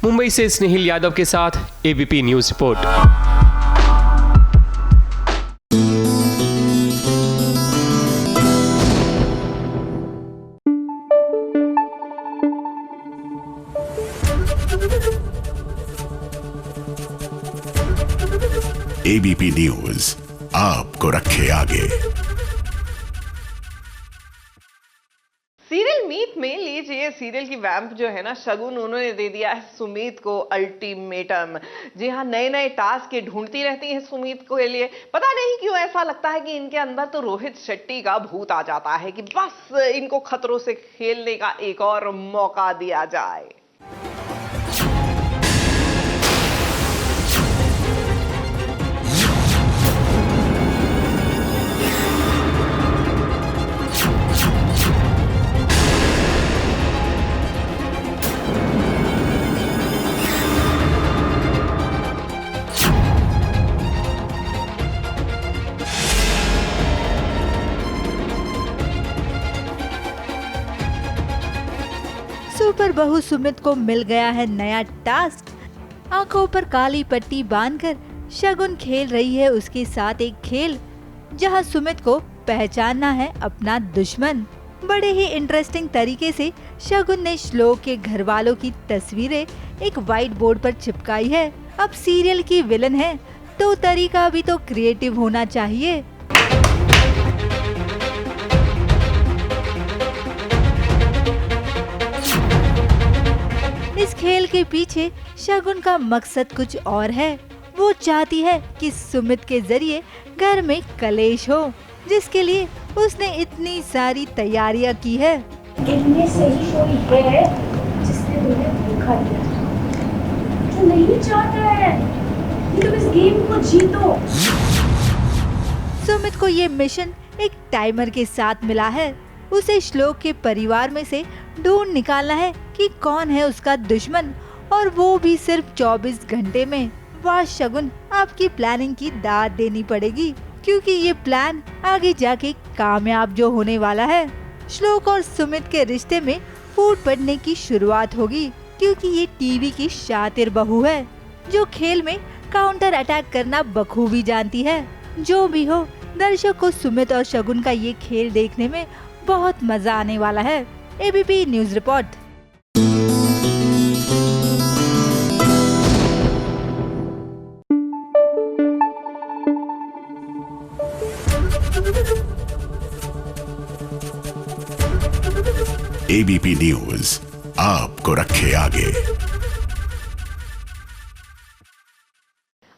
Speaker 4: मुंबई से स्नेहिल यादव के साथ ABP news report.
Speaker 6: ABP news आपको रखे आगे।
Speaker 1: सीरियल मीट में लीजिए, सीरियल की वैम्प जो है ना शगुन, उन्होंने दे दिया है सुमीत को अल्टीमेटम। जी हाँ, नए नए टास्क ये ढूंढती रहती हैं सुमीत को के लिए। पता नहीं क्यों ऐसा लगता है कि इनके अंदर तो रोहित शेट्टी का भूत आ जाता है कि बस इनको खतरों से खेलने का एक और मौका दिया जाए।
Speaker 18: सुपर बहू सुमित को मिल गया है नया टास्क। आंखों पर काली पट्टी बांधकर शगुन खेल रही है उसके साथ एक खेल, जहां सुमित को पहचानना है अपना दुश्मन। बड़े ही इंटरेस्टिंग तरीके से शगुन ने श्लोक के घर वालों की तस्वीरें एक व्हाइट बोर्ड पर चिपकाई है। अब सीरियल की विलन है तो तरीका भी तो क्रिएटिव होना चाहिए। इस खेल के पीछे शगुन का मकसद कुछ और है। वो चाहती है कि सुमित के जरिए घर में कलेश हो, जिसके लिए उसने इतनी सारी तैयारियां की है।
Speaker 19: इनमें सही कोई है जिसने तुम्हें धोखा दिया, जो नहीं चाहता है कि तुम इस गेम को जीतो।
Speaker 18: सुमित को ये मिशन एक टाइमर के साथ मिला है। उसे श्लोक के परिवार में से ढूंढ निकालना है कि कौन है उसका दुश्मन, और वो भी सिर्फ 24 घंटे में। वाह शगुन, आपकी प्लानिंग की दाद देनी पड़ेगी, क्योंकि ये प्लान आगे जाके कामयाब जो होने वाला है। श्लोक और सुमित के रिश्ते में फूट पड़ने की शुरुआत होगी, क्योंकि ये टीवी की शातिर बहू है जो खेल में काउंटर अटैक करना बखूबी जानती है। जो भी हो, दर्शक को सुमित और शगुन का ये खेल देखने में बहुत मजा आने वाला है। ABP news report.
Speaker 6: ABP news आपको रखे आगे।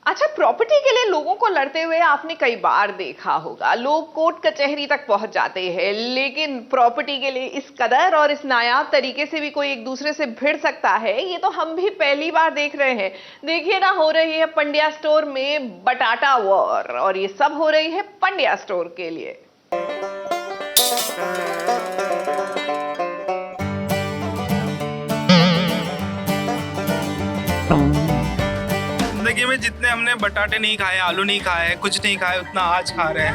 Speaker 1: अच्छा, प्रॉपर्टी के लिए लोगों को लड़ते हुए आपने कई बार देखा होगा। लोग कोर्ट कचहरी तक पहुंच जाते हैं, लेकिन प्रॉपर्टी के लिए इस कदर और इस नायाब तरीके से भी कोई एक दूसरे से भिड़ सकता है, ये तो हम भी पहली बार देख रहे हैं। देखिए ना, हो रही है पंड्या स्टोर में बटाटा वॉर, और ये सब हो रही है पंड्या स्टोर के लिए।
Speaker 20: जिंदगी में जितने हमने बटाटे नहीं खाए, आलू नहीं खाए, कुछ नहीं खाए, उतना आज खा रहे हैं।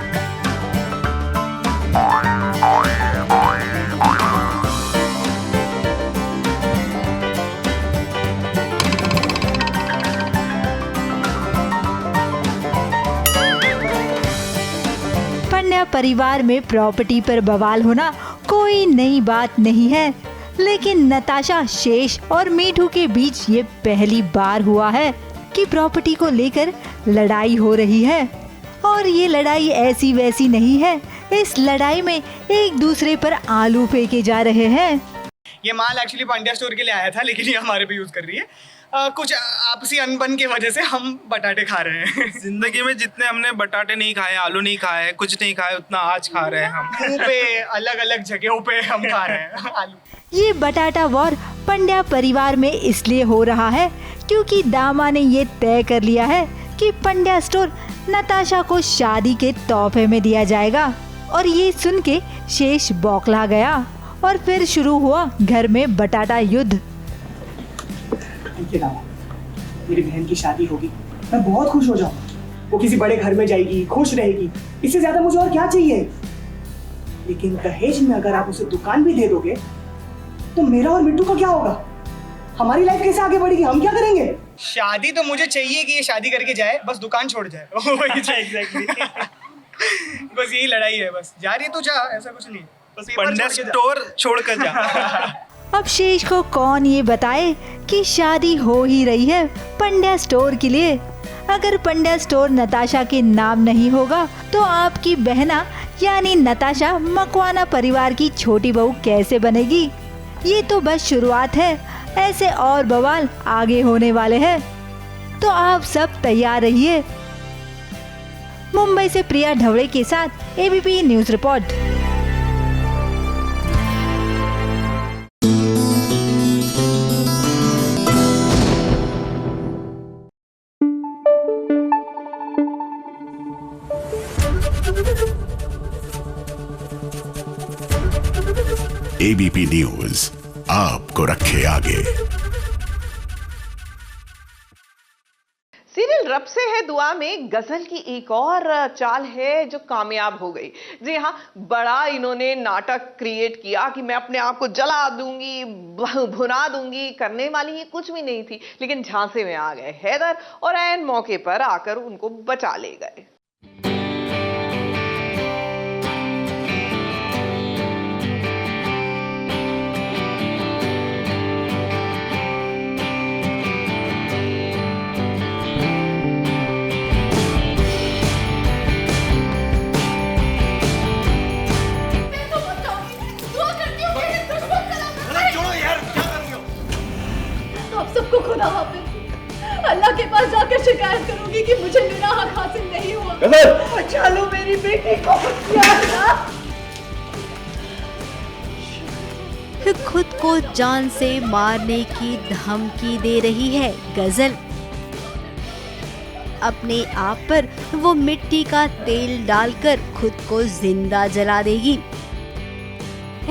Speaker 18: पंड्या परिवार में प्रॉपर्टी पर बवाल होना कोई नई बात नहीं है, लेकिन नताशा, शेष और मीठू के बीच ये पहली बार हुआ है कि प्रॉपर्टी को लेकर लड़ाई हो रही है। और ये लड़ाई ऐसी वैसी नहीं है, इस लड़ाई में एक दूसरे पर आलू फेंके जा रहे हैं।
Speaker 20: ये माल एक्चुअली पंड्या स्टोर के लिए आया था, लेकिन ये हमारे पे यूज कर रही है। कुछ आपसी अनबन की वजह से हम बटाटे खा रहे हैं। जिंदगी में जितने हमने बटाटे नहीं खाए, आलू नहीं खाए, कुछ नहीं खाए, उतना आज खा रहे हैं हम। मुंह पे अलग अलग जगहों पे हम खा रहे हैं आलू।
Speaker 18: ये बटाटा वॉर पंड्या परिवार में इसलिए हो रहा है क्योंकि दामा ने ये तय कर लिया है कि पंड्या स्टोर नताशा को शादी के तोहफे में दिया जाएगा। और ये सुन के शेष बौखला गया और फिर शुरू हुआ घर में बटाटा युद्ध।
Speaker 21: मेरी बहन की शादी होगी, मैं बहुत खुश हो जाऊंगा। वो किसी बड़े घर में जाएगी, खुश रहेगी, इससे ज्यादा मुझे और क्या चाहिए। लेकिन दहेज में अगर आप उसे दुकान भी दे दोगे तो मेरा और मिट्टू का क्या होगा? हमारी लाइफ कैसे आगे बढ़ेगी? हम क्या करेंगे?
Speaker 20: शादी तो मुझे चाहिए कि ये शादी करके जाए, बस दुकान छोड़ जाए। एग्जैक्टली। बस यही लड़ाई है। बस जा रही तो जा, ऐसा कुछ नहीं, बस पंड्या स्टोर छोड़कर जा।
Speaker 18: अब शेष को कौन ये बताए कि शादी हो ही रही है पंड्या स्टोर के लिए। अगर पंड्या स्टोर नताशा के नाम नहीं होगा तो आपकी बहना यानी नताशा मकवाना परिवार की छोटी बहू कैसे बनेगी? ये तो बस शुरुआत है, ऐसे और बवाल आगे होने वाले हैं, तो आप सब तैयार रहिए। मुंबई से प्रिया ढवड़े के साथ ABP news report.
Speaker 6: ABP news आपको रखे आगे।
Speaker 1: सीरियल रब से है दुआ में गजल की एक और चाल है जो कामयाब हो गई। जी हाँ, बड़ा इन्होंने नाटक क्रिएट किया कि मैं अपने आप को जला दूंगी, भुना दूंगी। करने वाली ये कुछ भी नहीं थी, लेकिन झांसे में आ गए हैदर और ऐन मौके पर आकर उनको बचा ले गए।
Speaker 19: सबको खुदा हाफिज। अल्लाह के पास जाकर शिकायत करूंगी कि मुझे मेरा हक हासिल नहीं हुआ। बचा लो मेरी बेटी को।
Speaker 8: खुद को जान से मारने की धमकी दे रही है गजल। अपने आप पर वो मिट्टी का तेल डालकर खुद को जिंदा जला देगी।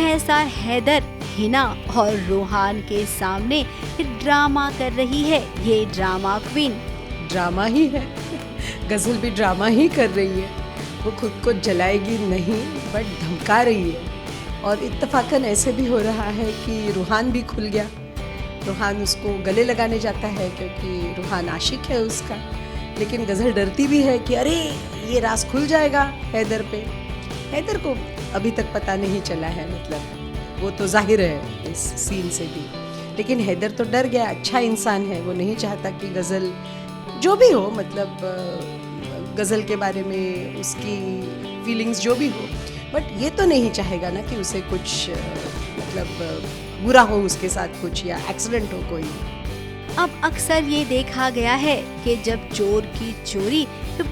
Speaker 8: ऐसा हैदर, हिना और रूहान के सामने ड्रामा कर रही है ये ड्रामा क्वीन।
Speaker 22: ड्रामा ही है, गजल भी ड्रामा ही कर रही है। वो खुद को जलाएगी नहीं बट धमका रही है। और इत्तफाकन ऐसे भी हो रहा है कि रूहान भी खुल गया। रूहान उसको गले लगाने जाता है क्योंकि रूहान आशिक है उसका, लेकिन गज़ल डरती भी है कि अरे ये राज खुल जाएगा हैदर पे। हैदर को अभी तक पता नहीं चला है, मतलब वो तो जाहिर है इस सीन से भी, लेकिन हैदर तो डर गया। अच्छा इंसान है, वो नहीं चाहता कि गज़ल जो भी हो, मतलब गज़ल के बारे में उसकी फीलिंग्स जो भी हो, बट ये तो नहीं चाहेगा ना कि उसे कुछ मतलब बुरा हो उसके साथ कुछ, या एक्सीडेंट हो कोई।
Speaker 8: अब अक्सर ये देखा गया है कि जब चोर की चोरी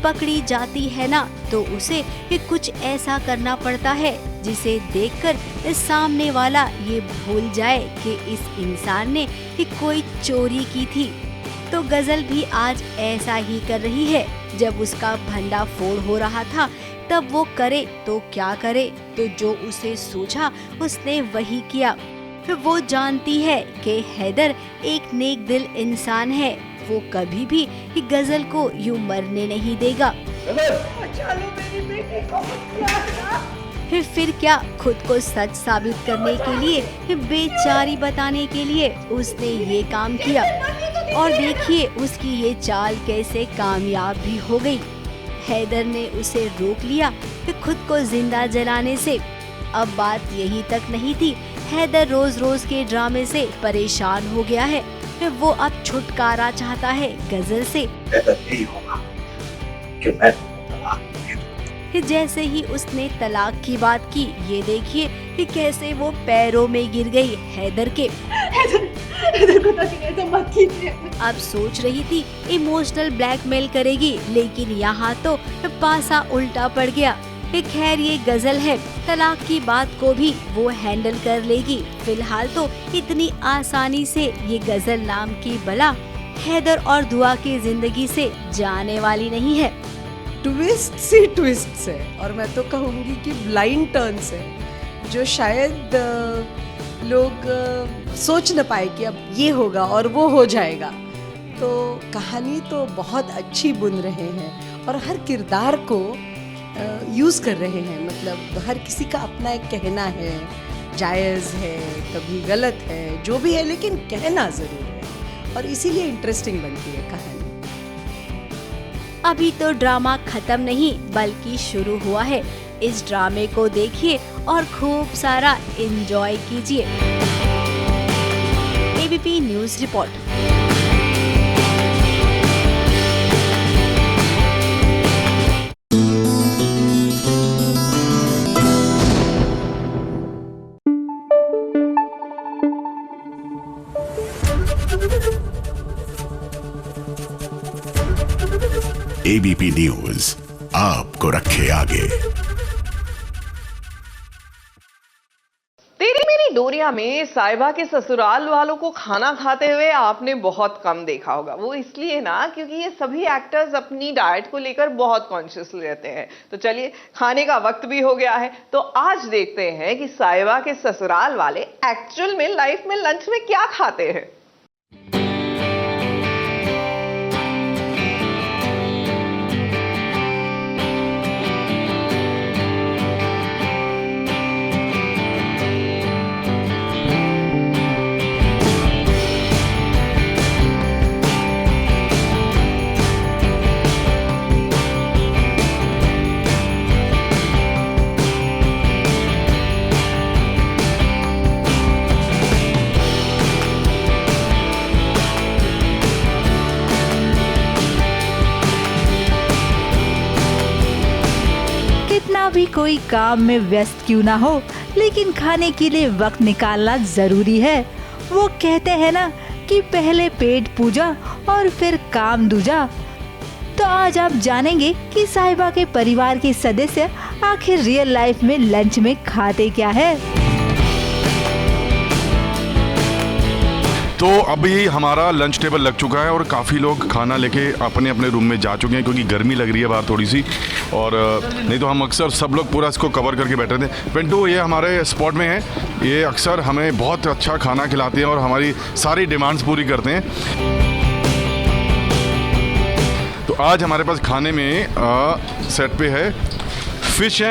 Speaker 8: पकड़ी जाती है ना, तो उसे कुछ ऐसा करना पड़ता है जिसे देखकर सामने वाला ये भूल जाए कि इस इंसान ने कोई चोरी की थी। तो गजल भी आज ऐसा ही कर रही है। जब उसका भंडाफोड़ हो रहा था तब वो करे तो क्या करे, तो जो उसे सूझा उसने वही किया। वो जानती है कि हैदर एक नेक दिल इंसान है, वो कभी भी गजल को यूं मरने नहीं देगा। फिर क्या, खुद को सच साबित करने के लिए, बेचारी बताने के लिए उसने ये काम किया। और देखिए उसकी ये चाल कैसे कामयाब भी हो गई। हैदर ने उसे रोक लिया खुद को जिंदा जलाने से। अब बात यही तक नहीं थी, हैदर रोज रोज के ड्रामे से परेशान हो गया है। वो अब छुटकारा चाहता है गजल से।
Speaker 10: नहीं होगा कि मैं
Speaker 8: जैसे ही उसने तलाक की बात की, ये देखिए कि कैसे वो पैरों में गिर गई हैदर के।
Speaker 19: हैदर को तो मत कीजिए।
Speaker 8: अब सोच रही थी इमोशनल ब्लैकमेल करेगी, लेकिन यहाँ तो पासा उल्टा पड़ गया। खैर ये गजल है, तलाक की बात को भी वो हैंडल कर लेगी। फिलहाल तो इतनी आसानी से ये गजल नाम की बला हैदर और दुआ की जिंदगी से जाने वाली नहीं है।
Speaker 22: ट्विस्ट ही ट्विस्ट है, और मैं तो कहूँगी कि ब्लाइंड टर्न्स है, जो शायद लोग सोच न पाए कि अब ये होगा और वो हो जाएगा। तो कहानी तो बहुत अच्छी बुन रहे हैं और हर किरदार को यूज़ कर रहे हैं। मतलब हर किसी का अपना एक कहना है, जायज़ है, कभी गलत है, जो भी है, लेकिन कहना ज़रूर है, और इसीलिए इंटरेस्टिंग बनती है कहानी।
Speaker 8: अभी तो ड्रामा खत्म नहीं बल्कि शुरू हुआ है। इस ड्रामे को देखिए और खूब सारा एंजॉय कीजिए। ABP news report.
Speaker 6: ABP news आपको रखे आगे।
Speaker 1: तेरी मेरी डोरिया में साहिबा के ससुराल वालों को खाना खाते हुए आपने बहुत कम देखा होगा। वो इसलिए ना क्योंकि ये सभी एक्टर्स अपनी डाइट को लेकर बहुत कॉन्शियस रहते हैं। तो चलिए, खाने का वक्त भी हो गया है, तो आज देखते हैं कि साहिबा के ससुराल वाले एक्चुअल में लाइफ में लंच में क्या खाते हैं।
Speaker 18: भी कोई काम में व्यस्त क्यों ना हो, लेकिन खाने के लिए वक्त निकालना जरूरी है। वो कहते हैं ना कि पहले पेट पूजा और फिर काम दूजा। तो आज आप जानेंगे कि साहिबा के परिवार के सदस्य आखिर रियल लाइफ में लंच में खाते क्या है।
Speaker 3: तो अभी हमारा लंच टेबल लग चुका है और काफ़ी लोग खाना लेके अपने अपने रूम में जा चुके हैं, क्योंकि गर्मी लग रही है बाहर थोड़ी सी, और नहीं तो हम अक्सर सब लोग पूरा इसको कवर करके बैठे थे। पिंटू ये हमारे स्पॉट में है, ये अक्सर हमें बहुत अच्छा खाना खिलाते हैं और हमारी सारी डिमांड्स पूरी करते हैं। तो आज हमारे पास खाने में सेट पे है फिश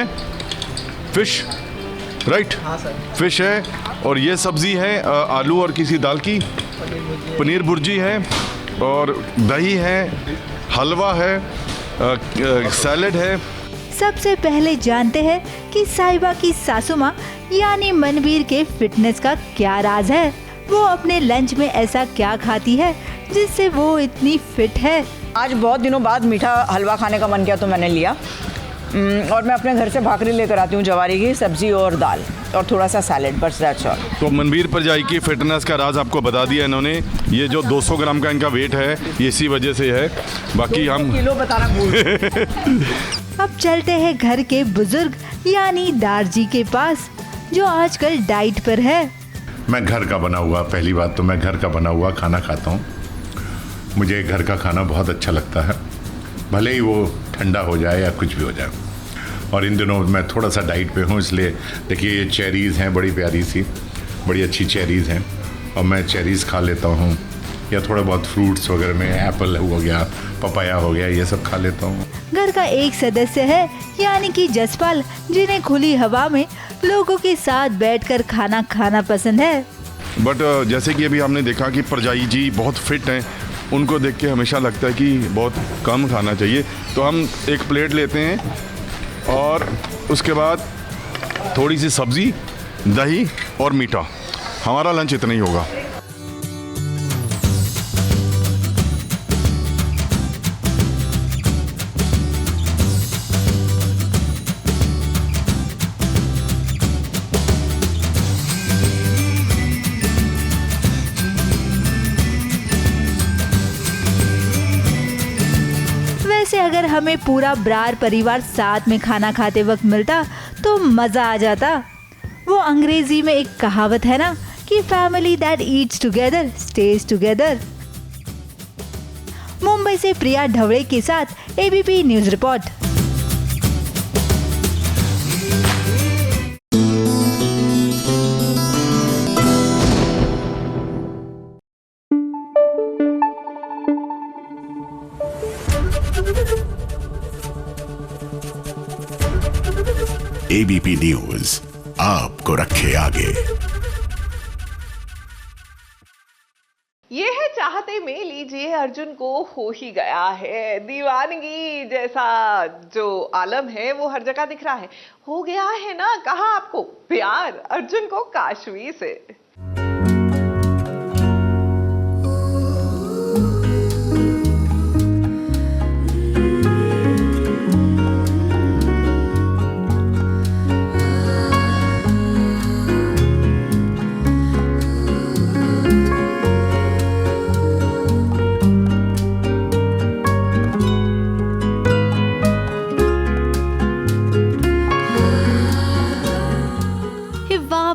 Speaker 3: राइट,
Speaker 20: हाँ सर,
Speaker 3: फिश है, और ये सब्ज़ी है आलू और किसी दाल की, पनीर भुर्जी है, और दही है, हलवा है, सैलेड है।
Speaker 18: सबसे पहले जानते हैं कि साहिबा की सासू माँ यानी मनवीर के फिटनेस का क्या राज है। वो अपने लंच में ऐसा क्या खाती है जिससे वो इतनी फिट है।
Speaker 2: आज बहुत दिनों बाद मीठा हलवा खाने का मन किया तो मैंने लिया, और मैं अपने घर से भाकरी लेकर आती हूँ, जवारी की सब्जी और दाल और थोड़ा सा सैलेड, बस दैट्स ऑल।
Speaker 3: तो मनवीर परजाई की फिटनेस का राज आपको बता दिया इन्होंने। ये जो 200 ग्राम का इनका वेट है ये इसी वजह से है, बाकी हम
Speaker 2: किलो बताना भूल।
Speaker 18: अब चलते हैं घर के बुजुर्ग यानी दारजी के पास, जो आजकल डाइट पर है।
Speaker 5: मैं घर का बना हुआ, पहली बात तो मैं घर का बना हुआ खाना खाता हूँ। मुझे घर का खाना बहुत अच्छा लगता है, भले ही वो ठंडा हो जाए या कुछ भी हो जाए। और इन दिनों मैं थोड़ा सा डाइट पे हूँ, इसलिए देखिए ये चेरीज़ हैं, बड़ी प्यारी सी, बड़ी अच्छी चेरीज़ हैं, और मैं चेरीज़ खा लेता हूँ, या थोड़ा बहुत फ्रूट्स वगैरह में एप्पल हो गया, पपाया हो गया, ये सब खा लेता हूँ।
Speaker 18: घर का एक सदस्य है यानी कि जसपाल, जिन्हें खुली हवा में लोगों के साथ बैठकर खाना खाना पसंद है।
Speaker 3: बट जैसे कि अभी हमने देखा कि परजाई जी बहुत फिट हैं, उनको देख के हमेशा लगता है कि बहुत कम खाना चाहिए। तो हम एक प्लेट लेते हैं और उसके बाद थोड़ी सी सब्ज़ी, दही और मीठा। हमारा लंच इतना ही होगा।
Speaker 18: वैसे अगर हमें पूरा ब्रार परिवार साथ में खाना खाते वक्त मिलता तो मजा आ जाता। वो अंग्रेजी में एक कहावत है ना कि family that eats together stage together. Mumbai से प्रिया ढवड़े के साथ ABP news report.
Speaker 6: ABP news आपको रखे आगे।
Speaker 1: ये है चाहते में, लीजिए अर्जुन को हो ही गया है। दीवानगी जैसा जो आलम है वो हर जगह दिख रहा है। हो गया है ना, कहा आपको प्यार अर्जुन को काशवी से।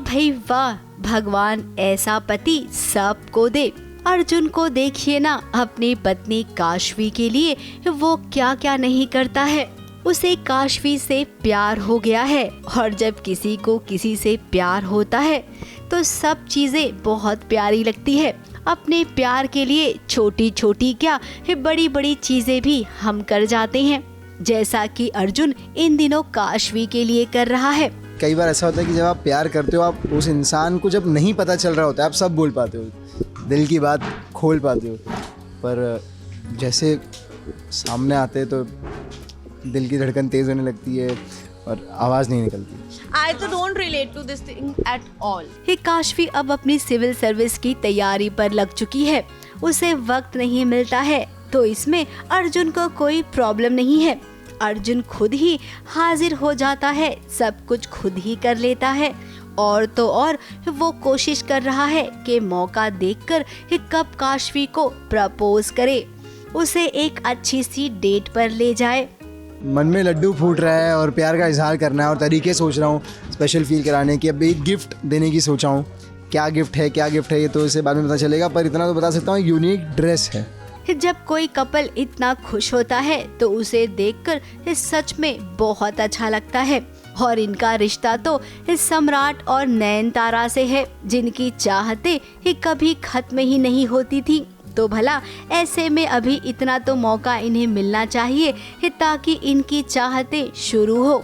Speaker 8: भाई वाह, भगवान ऐसा पति सबको दे। अर्जुन को देखिए ना, अपनी पत्नी काशवी के लिए वो क्या क्या नहीं करता है। उसे काशवी से प्यार हो गया है, और जब किसी को किसी से प्यार होता है तो सब चीजें बहुत प्यारी लगती है। अपने प्यार के लिए छोटी छोटी क्या बड़ी बड़ी चीजें भी हम कर जाते हैं, जैसा कि अर्जुन इन दिनों काशवी के लिए कर रहा है।
Speaker 23: कई बार ऐसा होता है कि जब आप प्यार करते हो, आप उस इंसान को जब नहीं पता चल रहा होता है, आप सब बोल पाते हो, दिल की बात खोल पाते हो, पर जैसे सामने आते हैं तो दिल की धड़कन तेज होने लगती है और आवाज़ नहीं निकलती।
Speaker 24: I don't relate to this thing at all.
Speaker 8: Kashvi अब अपनी सिविल सर्विस की तैयारी पर लग चुकी है। उसे वक्त नहीं मिलता है, तो इसमें अर्जुन को कोई प्रॉब्लम नहीं है। अर्जुन खुद ही हाजिर हो जाता है, सब कुछ खुद ही कर लेता है, और तो और वो कोशिश कर रहा है कि मौका देखकर कब काशवी को प्रपोज करे, उसे एक अच्छी सी डेट पर ले जाए।
Speaker 23: मन में लड्डू फूट रहा है और प्यार का इजहार करना है, और तरीके सोच रहा हूँ स्पेशल फील कराने की। अब एक गिफ्ट देने की सोचा हूँ। क्या गिफ्ट है ये तो इसे बाद में पता चलेगा, पर इतना तो बता सकता हूँ, यूनिक ड्रेस है।
Speaker 8: जब कोई कपल इतना खुश होता है तो उसे देखकर सच में बहुत अच्छा लगता है। और इनका रिश्ता तो सम्राट और नयनतारा से है, जिनकी चाहते कभी खत्म ही नहीं होती थी। तो भला ऐसे में अभी इतना तो मौका इन्हें मिलना चाहिए ताकि इनकी चाहते शुरू हो।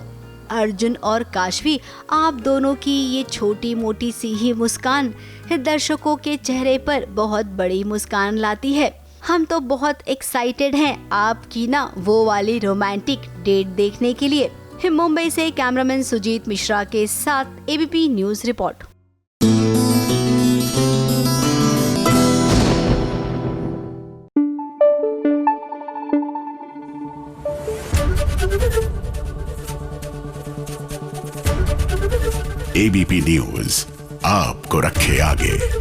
Speaker 8: अर्जुन और काशवी, आप दोनों की ये छोटी मोटी सी ही मुस्कान दर्शकों के चेहरे पर बहुत बड़ी मुस्कान लाती है। हम तो बहुत एक्साइटेड हैं आपकी ना वो वाली रोमांटिक डेट देखने के लिए। मुंबई से कैमरामैन सुजीत मिश्रा के साथ ABP news report.
Speaker 6: ABP news आपको रखे आगे।